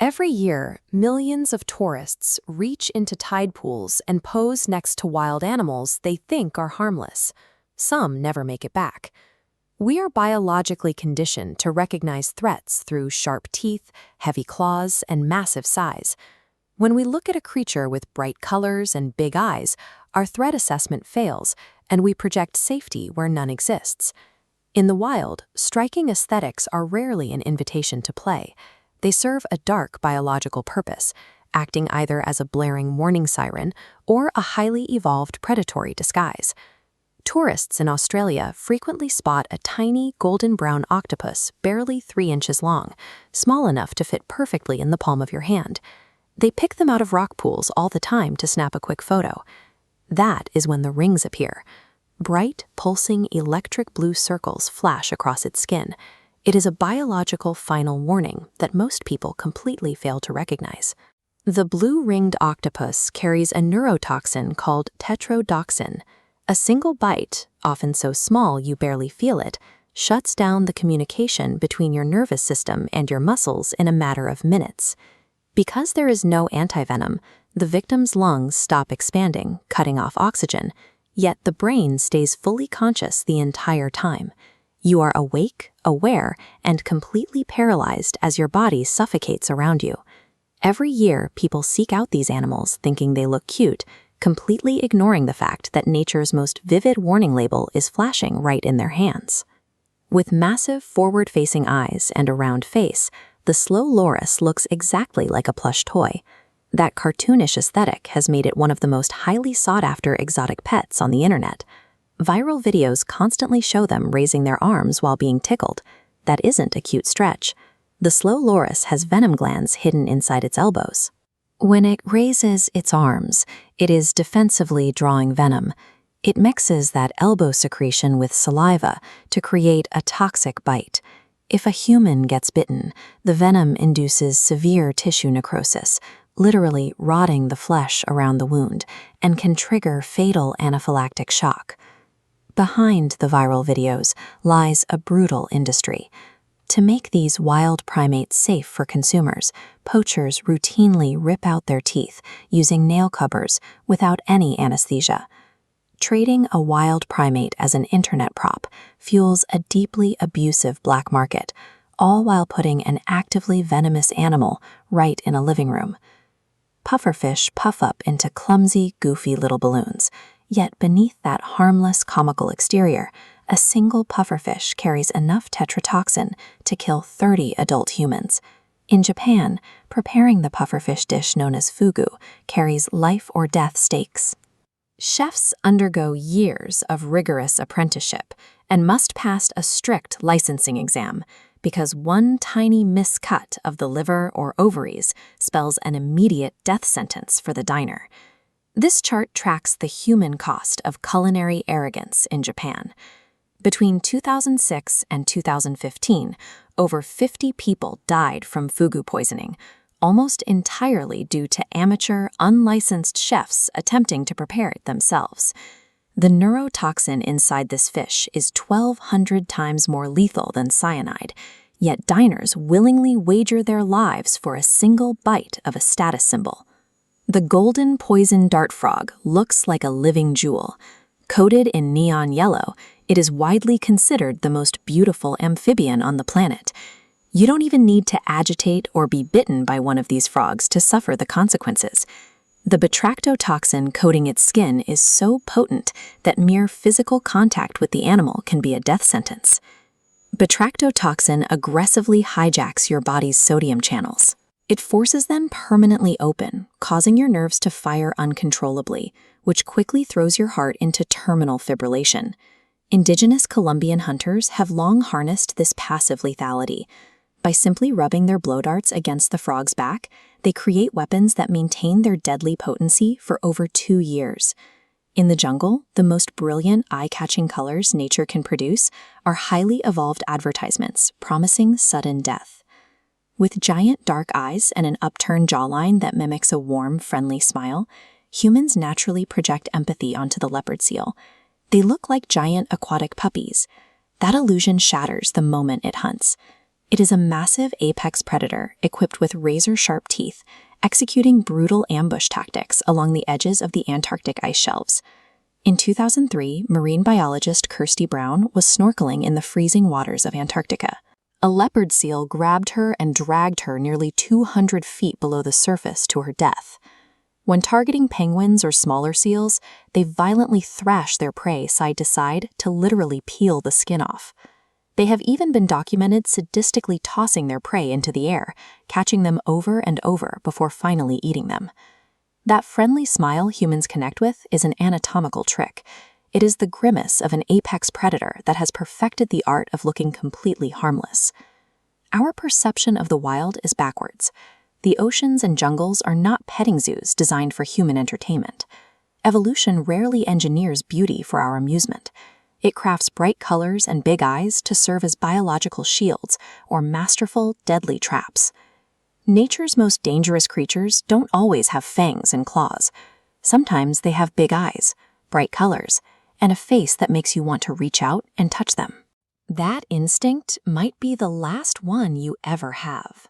Every year, millions of tourists reach into tide pools and pose next to wild animals they think are harmless. Some never make it back. We are biologically conditioned to recognize threats through sharp teeth, heavy claws, and massive size. When we look at a creature with bright colors and big eyes, our threat assessment fails, and we project safety where none exists. In the wild, striking aesthetics are rarely an invitation to play. They serve a dark biological purpose, acting either as a blaring warning siren or a highly evolved predatory disguise. Tourists in Australia frequently spot a tiny golden brown octopus barely 3 inches long, small enough to fit perfectly in the palm of your hand. They pick them out of rock pools all the time to snap a quick photo. That is when the rings appear. Bright, pulsing, electric blue circles flash across its skin. It is a biological final warning that most people completely fail to recognize. The blue-ringed octopus carries a neurotoxin called tetrodotoxin. A single bite, often so small you barely feel it, shuts down the communication between your nervous system and your muscles in a matter of minutes. Because there is no antivenom, the victim's lungs stop expanding, cutting off oxygen, yet the brain stays fully conscious the entire time. You are awake, aware, and completely paralyzed as your body suffocates around you. Every year, people seek out these animals thinking they look cute, completely ignoring the fact that nature's most vivid warning label is flashing right in their hands. With massive forward-facing eyes and a round face, the slow loris looks exactly like a plush toy. That cartoonish aesthetic has made it one of the most highly sought-after exotic pets on the internet. Viral videos constantly show them raising their arms while being tickled. That isn't a cute stretch. The slow loris has venom glands hidden inside its elbows. When it raises its arms, it is defensively drawing venom. It mixes that elbow secretion with saliva to create a toxic bite. If a human gets bitten, the venom induces severe tissue necrosis, literally rotting the flesh around the wound, and can trigger fatal anaphylactic shock. Behind the viral videos lies a brutal industry. To make these wild primates safe for consumers, poachers routinely rip out their teeth using nail covers without any anesthesia. Trading a wild primate as an internet prop fuels a deeply abusive black market, all while putting an actively venomous animal right in a living room. Pufferfish puff up into clumsy, goofy little balloons. Yet beneath that harmless, comical exterior, a single pufferfish carries enough tetrodotoxin to kill 30 adult humans. In Japan, preparing the pufferfish dish known as fugu carries life-or-death stakes. Chefs undergo years of rigorous apprenticeship and must pass a strict licensing exam because one tiny miscut of the liver or ovaries spells an immediate death sentence for the diner. This chart tracks the human cost of culinary arrogance in Japan. Between 2006 and 2015, over 50 people died from fugu poisoning, almost entirely due to amateur, unlicensed chefs attempting to prepare it themselves. The neurotoxin inside this fish is 1,200 times more lethal than cyanide, yet diners willingly wager their lives for a single bite of a status symbol. The golden poison dart frog looks like a living jewel. Coated in neon yellow, it is widely considered the most beautiful amphibian on the planet. You don't even need to agitate or be bitten by one of these frogs to suffer the consequences. The batractotoxin coating its skin is so potent that mere physical contact with the animal can be a death sentence. Batractotoxin aggressively hijacks your body's sodium channels. It forces them permanently open, causing your nerves to fire uncontrollably, which quickly throws your heart into terminal fibrillation. Indigenous Colombian hunters have long harnessed this passive lethality. By simply rubbing their blow darts against the frog's back, they create weapons that maintain their deadly potency for over 2 years. In the jungle, the most brilliant, eye-catching colors nature can produce are highly evolved advertisements promising sudden death. With giant dark eyes and an upturned jawline that mimics a warm, friendly smile, humans naturally project empathy onto the leopard seal. They look like giant aquatic puppies. That illusion shatters the moment it hunts. It is a massive apex predator equipped with razor-sharp teeth, executing brutal ambush tactics along the edges of the Antarctic ice shelves. In 2003, marine biologist Kirsty Brown was snorkeling in the freezing waters of Antarctica. A leopard seal grabbed her and dragged her nearly 200 feet below the surface to her death. When targeting penguins or smaller seals, they violently thrash their prey side to side to literally peel the skin off. They have even been documented sadistically tossing their prey into the air, catching them over and over before finally eating them. That friendly smile humans connect with is an anatomical trick. It is the grimace of an apex predator that has perfected the art of looking completely harmless. Our perception of the wild is backwards. The oceans and jungles are not petting zoos designed for human entertainment. Evolution rarely engineers beauty for our amusement. It crafts bright colors and big eyes to serve as biological shields or masterful, deadly traps. Nature's most dangerous creatures don't always have fangs and claws. Sometimes they have big eyes, bright colors, and a face that makes you want to reach out and touch them. That instinct might be the last one you ever have.